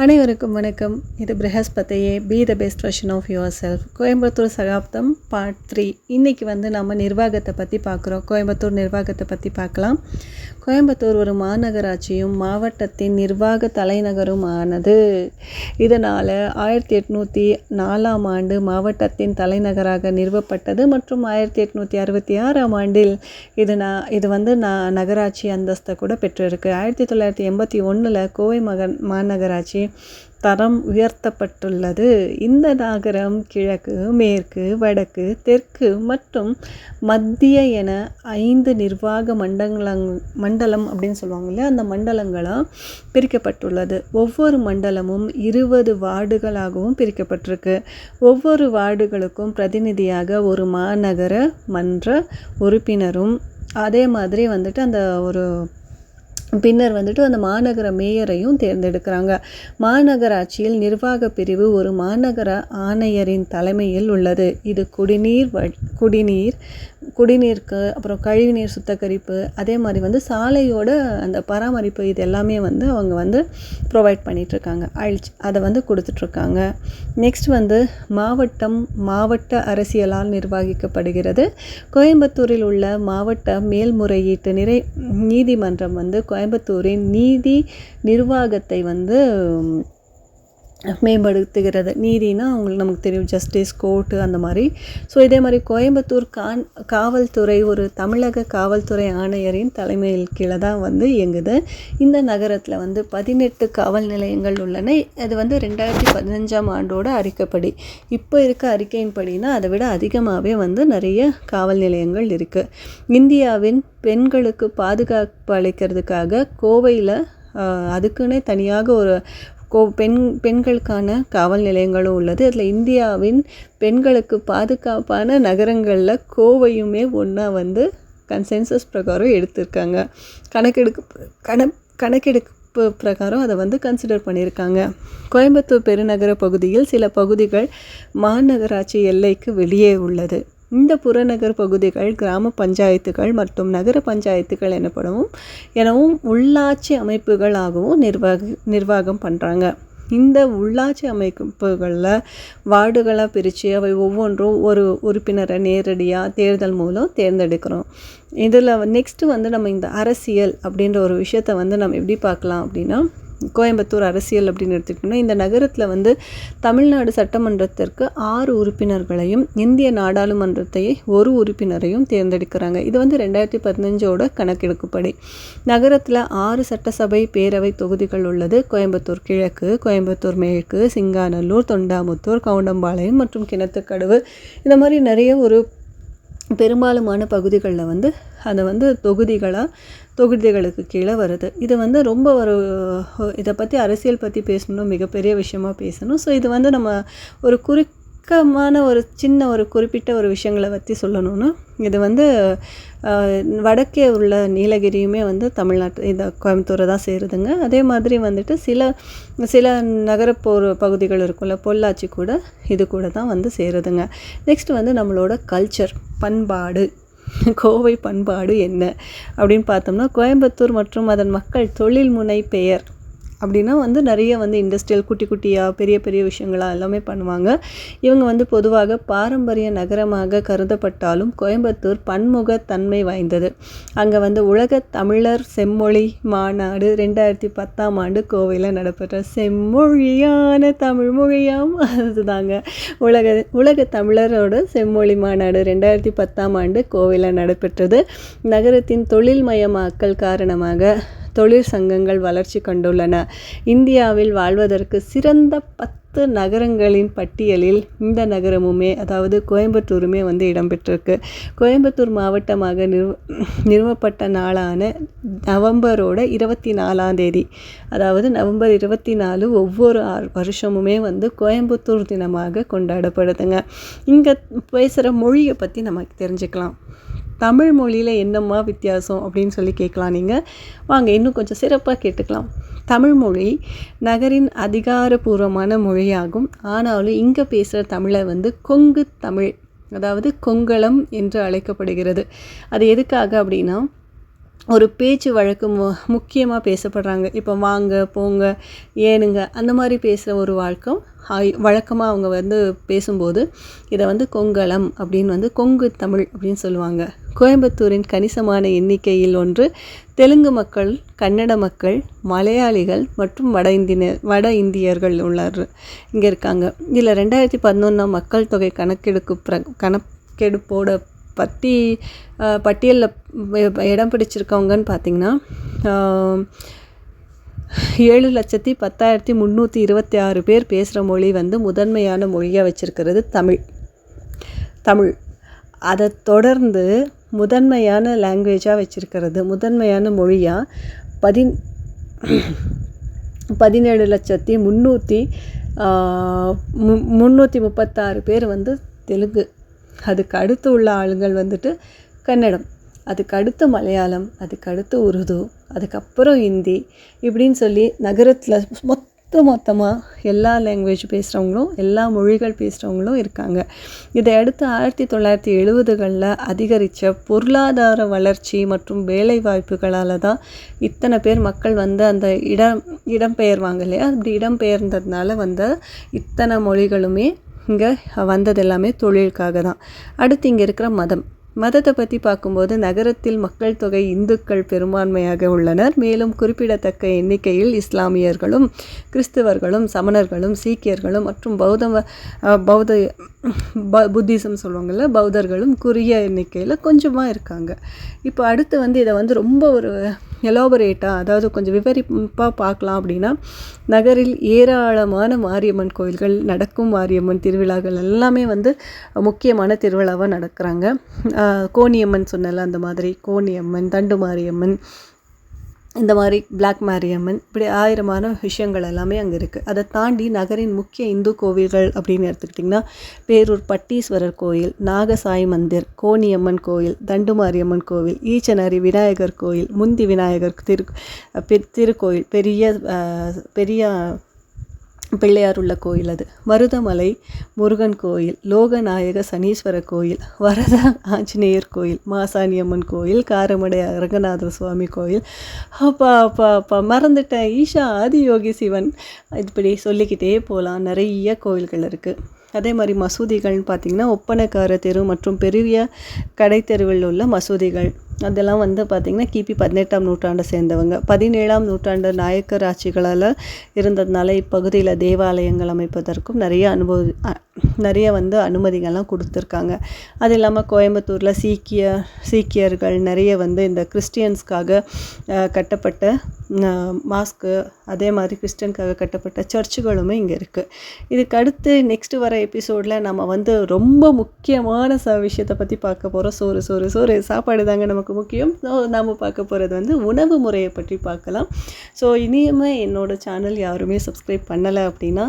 அனைவருக்கும் வணக்கம். இது பிரகஸ்பதியே be the best version of yourself. Coimbatore சகாப்தம் பார்ட் 3. இன்றைக்கி நம்ம நிர்வாகத்தை பற்றி பார்க்குறோம். கோயம்புத்தூர் நிர்வாகத்தை பற்றி பார்க்கலாம். கோயம்புத்தூர் ஒரு மாநகராட்சியும் மாவட்டத்தின் நிர்வாக தலைநகரும் ஆனது. இதனால் 1804 ஆண்டு மாவட்டத்தின் தலைநகராக நிறுவப்பட்டது மற்றும் 1866 ஆண்டில் இது நகராட்சி அந்தஸ்தை கூட பெற்றிருக்கு. 1981 கோவை மாநகராட்சி தரம் உயர்த்தப்பட்டுள்ளது. இந்த நகரம் கிழக்கு, மேற்கு, வடக்கு, தெற்கு மற்றும் மத்திய என 5 நிர்வாக மண்டலம் அப்படின்னு சொல்லுவாங்க இல்லையா, அந்த மண்டலங்களாக பிரிக்கப்பட்டுள்ளது. ஒவ்வொரு மண்டலமும் 20 வார்டுகளாகவும் பிரிக்கப்பட்டிருக்கு. ஒவ்வொரு வார்டுகளுக்கும் பிரதிநிதியாக ஒரு மாநகர மன்ற உறுப்பினரும் அதே மாதிரி அந்த ஒரு பின்னர் அந்த மாநகர மேயரையும் தேர்ந்தெடுக்கிறாங்க. மாநகராட்சியில் நிர்வாக பிரிவு ஒரு மாநகர ஆணையரின் தலைமையில் உள்ளது. இது குடிநீருக்கு அப்புறம் கழிவுநீர் சுத்திகரிப்பு, அதே மாதிரி சாலையோட அந்த பராமரிப்பு, இது எல்லாமே அவங்க ப்ரொவைட் பண்ணிகிட்ருக்காங்க. அதை கொடுத்துட்ருக்காங்க. நெக்ஸ்ட் மாவட்ட அரசியலால் நிர்வகிக்கப்படுகிறது. கோயம்புத்தூரில் உள்ள மாவட்ட மேல்முறையீட்டு நீதிமன்றம் கோயம்புத்தூரின் நீதி நிர்வாகத்தை மேம்படுத்துகிறது. நீதினா அவங்களுக்கு நமக்கு தெரியும், ஜஸ்டிஸ், கோர்ட்டு அந்த மாதிரி. ஸோ இதே மாதிரி கோயம்புத்தூர் காவல்துறை ஒரு தமிழக காவல்துறை ஆணையரின் தலைமையில் கீழே தான் இயங்குது. இந்த நகரத்தில் 18 காவல் நிலையங்கள் உள்ளன. அது 2015 ஆண்டோட அறிக்கைப்படி, இப்போ இருக்க அறிக்கையின்படினா அதை விட அதிகமாகவே நிறைய காவல் நிலையங்கள் இருக்குது. இந்தியாவின் பெண்களுக்கு பாதுகாப்பு அளிக்கிறதுக்காக கோவையில் அதுக்குன்னே தனியாக ஒரு பெண்களுக்கான காவல் நிலையங்களும் உள்ளது. அதில் இந்தியாவின் பெண்களுக்கு பாதுகாப்பான நகரங்களில் கோவையுமே ஒன்றா கன்சென்சஸ் பிரகாரம் எடுத்திருக்காங்க. கணக்கெடுப்பு பிரகாரம் அதை கன்சிடர் பண்ணியிருக்காங்க. கோயம்புத்தூர் பெருநகர பகுதியில் சில பகுதிகள் மாநகராட்சி எல்லைக்கு வெளியே உள்ளது. இந்த புறநகர் பகுதிகள் கிராம பஞ்சாயத்துகள் மற்றும் நகர பஞ்சாயத்துகள் எனவும் உள்ளாட்சி அமைப்புகளாகவும் நிர்வாகம் பண்ணுறாங்க. இந்த உள்ளாட்சி அமைப்புகளில் வார்டுகளாக பிரித்து அவை ஒவ்வொன்றும் ஒரு உறுப்பினரை நேரடியாக தேர்தல் மூலம் தேர்ந்தெடுக்கிறோம். இதில் நெக்ஸ்ட்டு நம்ம இந்த அரசியல் அப்படின்ற ஒரு விஷயத்தை நம்ம எப்படி பார்க்கலாம் அப்படின்னா, கோயம்புத்தூர் அரசியல் அப்படின்னு எடுத்துக்கிட்டோம்னா, இந்த நகரத்தில் தமிழ்நாடு சட்டமன்றத்திற்கு 6 உறுப்பினர்களையும் இந்திய நாடாளுமன்றத்தை 1 உறுப்பினரையும் தேர்ந்தெடுக்கிறாங்க. இது 2015 கணக்கெடுப்புப்படி. நகரத்தில் 6 சட்டசபை பேரவை தொகுதிகள் உள்ளது. கோயம்புத்தூர் கிழக்கு, கோயம்புத்தூர் மேற்கு, சிங்காநல்லூர், தொண்டாமுத்தூர், கவுண்டம்பாளையம் மற்றும் கிணத்துக்கடவு, இந்த மாதிரி நிறைய ஒரு பெரும்பாலுமான பகுதிகளில் அதை தொகுதிகளுக்கு கீழே வருது. இது ரொம்ப இதை பற்றி அரசியல் பற்றி பேசணும்னா மிகப்பெரிய விஷயமா பேசணும். ஸோ இது நம்ம ஒரு குறுக்கமான ஒரு சின்ன ஒரு குறிப்பிட்ட ஒரு விஷயங்களை பற்றி சொல்லணும்னா, இது வடக்கே உள்ள நீலகிரியுமே தமிழ்நாட்டு இந்த கோயம்புத்தூரை தான் சேருதுங்க. அதே மாதிரி சில நகரப்போர் பகுதிகள் இருக்கும்ல, பொள்ளாச்சி கூட இது கூட தான் சேருதுங்க. நெக்ஸ்ட் நம்மளோட கல்ச்சர், பண்பாடு, கோவை பண்பாடு என்ன அப்படின்னு பார்த்தோம்னா, கோயம்புத்தூர் மற்றும் அதன் மக்கள் தொழில் முனை பெயர் அப்படின்னா நிறைய இண்டஸ்ட்ரியல் குட்டி குட்டியாக பெரிய பெரிய விஷயங்களாக எல்லாமே பண்ணுவாங்க. இவங்க பொதுவாக பாரம்பரிய நகரமாக கருதப்பட்டாலும் கோயம்புத்தூர் பன்முகத்தன்மை வாய்ந்தது. அங்கே உலக தமிழர் செம்மொழி மாநாடு 2010 ஆண்டு கோவையில் நடைபெற்ற செம்மொழியான தமிழ் மொழியாம் அதுதாங்க உலக தமிழரோட செம்மொழி மாநாடு 2010 ஆண்டு கோவையில் நடைபெற்றது. நகரத்தின் தொழில்மயமாக்கல் காரணமாக தொழிற்சங்கங்கள் வளர்ச்சி கண்டுள்ளன. இந்தியாவில் வாழ்வதற்கு சிறந்த 10 நகரங்களின் பட்டியலில் இந்த நகரமுமே, அதாவது கோயம்புத்தூருமே இடம்பெற்றிருக்கு. கோயம்புத்தூர் மாவட்டமாக நிறுவப்பட்ட நாளான நவம்பரோட 24ஆம் தேதி, அதாவது நவம்பர் 24 ஒவ்வொரு வருஷமுமே கோயம்புத்தூர் தினமாக கொண்டாடப்படுதுங்க. இங்கே பேசுகிற மொழியை பற்றி நமக்கு தெரிஞ்சுக்கலாம். தமிழ் மொழியில் என்னம்மா வித்தியாசம் அப்படின்னு சொல்லி கேட்கலாம். நீங்கள் வாங்க இன்னும் கொஞ்சம் சிறப்பாக கேட்டுக்கலாம். தமிழ் மொழி நகரின் அதிகாரபூர்வமான மொழியாகும். ஆனாலும் இங்கே பேசுகிற தமிழை கொங்கு தமிழ், அதாவது கொங்களம் என்று அழைக்கப்படுகிறது. அது எதுக்காக அப்படின்னா, ஒரு பேச்சு வழக்கு முக்கியமாக பேசப்படுறாங்க. இப்போ வாங்க, போங்க, ஏனுங்க அந்த மாதிரி பேசுகிற ஒரு வழக்கமாக அவங்க வந்து பேசும்போது இதை வந்து கொங்கலம் அப்படின்னு வந்து கொங்கு தமிழ் அப்படின்னு சொல்லுவாங்க. கோயம்புத்தூரின் கணிசமான எண்ணிக்கையில் ஒன்று தெலுங்கு மக்கள், கன்னட மக்கள், மலையாளிகள் மற்றும் வட இந்தியர்கள் இங்கே இருக்காங்க. இதில் 2011 மக்கள் தொகை கணக்கெடுப்போட பட்டியலில் இடம் பிடிச்சிருக்கவங்கன்னு பார்த்திங்கன்னா 7,10,326 பேர் பேசுகிற மொழி வந்து முதன்மையான மொழியாக வச்சுருக்கிறது தமிழ். அதை தொடர்ந்து முதன்மையான லாங்குவேஜாக வச்சுருக்கிறது, முதன்மையான மொழியாக 17,336 பேர் வந்து தெலுங்கு. அதுக்கு அடுத்து உள்ள ஆளுங்கள் வந்துட்டு கன்னடம், அதுக்கு அடுத்து மலையாளம், அதுக்கு அடுத்து உருது, அதுக்கப்புறம் ஹிந்தி இப்படின்னு சொல்லி நகரத்தில் மொத்தமாக எல்லா லாங்குவேஜ் பேசுகிறவங்களும் எல்லா மொழிகள் பேசுகிறவங்களும் இருக்காங்க. இதை அடுத்து 1970களில் அதிகரித்த பொருளாதார வளர்ச்சி மற்றும் வேலைவாய்ப்புகளால் தான் இத்தனை பேர் மக்கள் வந்து அந்த இடம்பெயர்வாங்க இல்லையா, அப்படி இடம்பெயர்ந்ததுனால வந்த இத்தனை மொழிகளுமே இங்கே வந்தது எல்லாமே தொழிலுக்காக தான். அடுத்து இங்கே இருக்கிற மதத்தை பற்றி பார்க்கும்போது நகரத்தில் மக்கள் தொகை இந்துக்கள் பெரும்பான்மையாக உள்ளனர். மேலும் குறிப்பிடத்தக்க எண்ணிக்கையில் இஸ்லாமியர்களும், கிறிஸ்தவர்களும், சமணர்களும், சீக்கியர்களும் மற்றும் புத்திசம் சொல்லுவாங்கள்ல, பௌத்தர்களும் குறுகிய எண்ணிக்கையில் கொஞ்சமாக இருக்காங்க. இப்போ அடுத்து வந்து இதை வந்து ரொம்ப ஒரு எலாபரேட்டாக, அதாவது கொஞ்சம் விவரிப்பாக பார்க்கலாம் அப்படின்னா, நகரில் ஏராளமான மாரியம்மன் கோயில்கள், நடக்கும் மாரியம்மன் திருவிழாக்கள் எல்லாமே வந்து முக்கியமான திருவிழாவாக நடக்கிறாங்க. கோணியம்மன் சொன்னல, அந்த மாதிரி கோணியம்மன், தண்டு மாரியம்மன், இந்த மாதிரி பிளாக் மாரியம்மன், இப்படி 1000மான விஷயங்கள் எல்லாமே அங்கே இருக்குது. அதை தாண்டி நகரின் முக்கிய இந்து கோவில்கள் அப்படின்னு எடுத்துக்கிட்டிங்கன்னா பேரூர் பட்டீஸ்வரர் கோயில், நாகசாய் மந்திர், கோணியம்மன் கோயில், தண்டு மாரியம்மன் கோவில், ஈச்சனாரி விநாயகர் கோயில், முந்தி விநாயகர் திருக்கோயில், பெரிய பிள்ளையார் உள்ள கோயில், அது மருதமலை முருகன் கோயில், லோகநாயக சனீஸ்வரர் கோயில், வரத ஆஞ்சநேயர் கோயில், மாசாணியம்மன் கோயில், காரமடை அரங்கநாதர் சுவாமி கோயில், அப்பா மறந்துட்டேன், ஈஷா ஆதியோகி சிவன், இப்படி சொல்லிக்கிட்டே போகலாம். நிறைய கோயில்கள் இருக்குது. அதே மாதிரி மசூதிகள்னு பார்த்திங்கன்னா ஒப்பனக்கார தெரு மற்றும் பெரிய கடை தெருவில் உள்ள மசூதிகள், அதெல்லாம் வந்து பார்த்திங்கன்னா கிபி 18ஆம் நூற்றாண்டை சேர்ந்தவங்க. 17ஆம் நூற்றாண்டு நாயக்கர் ஆட்சிகளால் இருந்ததுனால இப்பகுதியில் தேவாலயங்கள் அமைப்பதற்கும் நிறைய வந்து அனுமதிகள்லாம் கொடுத்துருக்காங்க. அது இல்லாமல் கோயம்புத்தூரில் சீக்கியர்கள் நிறைய வந்து இந்த கிறிஸ்டியன்ஸ்க்காக கட்டப்பட்ட மாஸ்க்கு, அதே மாதிரி கிறிஸ்டியனுக்காக கட்டப்பட்ட சர்ச்சுகளுமே இங்கே இருக்குது. இதுக்கு அடுத்து நெக்ஸ்ட்டு வர எபிசோடில் நம்ம வந்து ரொம்ப முக்கியமான விஷயத்தை பற்றி பார்க்க போகிறோம். சோறு சாப்பாடு தாங்க நமக்கு முக்கியம். நாம் பார்க்க போகிறது வந்து உணவு முறையை பற்றி பார்க்கலாம். ஸோ இனியுமே என்னோடய சேனல் யாருமே சப்ஸ்கிரைப் பண்ணலை அப்படின்னா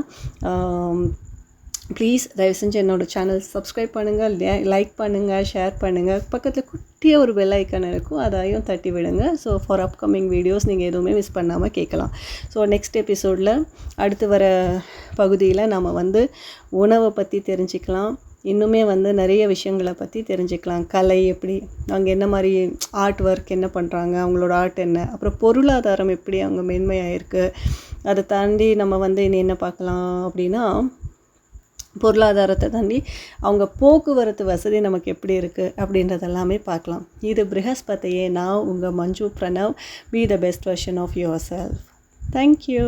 ப்ளீஸ் தயவு செஞ்சு என்னோடய சேனல் சப்ஸ்கிரைப் பண்ணுங்கள், லைக் பண்ணுங்கள், ஷேர் பண்ணுங்கள். பக்கத்தில் குட்டியாக ஒரு பெல் ஐக்கான் இருக்கும், அதையும் தட்டி விடுங்க. ஸோ ஃபார் அப்கமிங் வீடியோஸ் நீங்கள் எதுவுமே மிஸ் பண்ணாமல் கேட்கலாம். ஸோ நெக்ஸ்ட் எபிசோடில் அடுத்து வர பகுதியில் நம்ம வந்து உணவை பற்றி தெரிஞ்சுக்கலாம். இன்னுமே வந்து நிறைய விஷயங்களை பற்றி தெரிஞ்சுக்கலாம். கலை எப்படி, அங்கே என்ன மாதிரி ஆர்ட் ஒர்க் என்ன பண்ணுறாங்க, அவங்களோட ஆர்ட் என்ன, அப்புறம் பொருளாதாரம் எப்படி அவங்க மேன்மையாக இருக்குது. அதை தாண்டி நம்ம வந்து இனி என்ன பார்க்கலாம் அப்படின்னா, பொருளாதாரத்தை தாண்டி அவங்க போக்குவரத்து வசதி நமக்கு எப்படி இருக்குது அப்படின்றதெல்லாமே பார்க்கலாம். இது ப்ரிஹஸ்பதியே. நான் உங்கள் Manju Pranav. Be the best version of yourself. Thank you.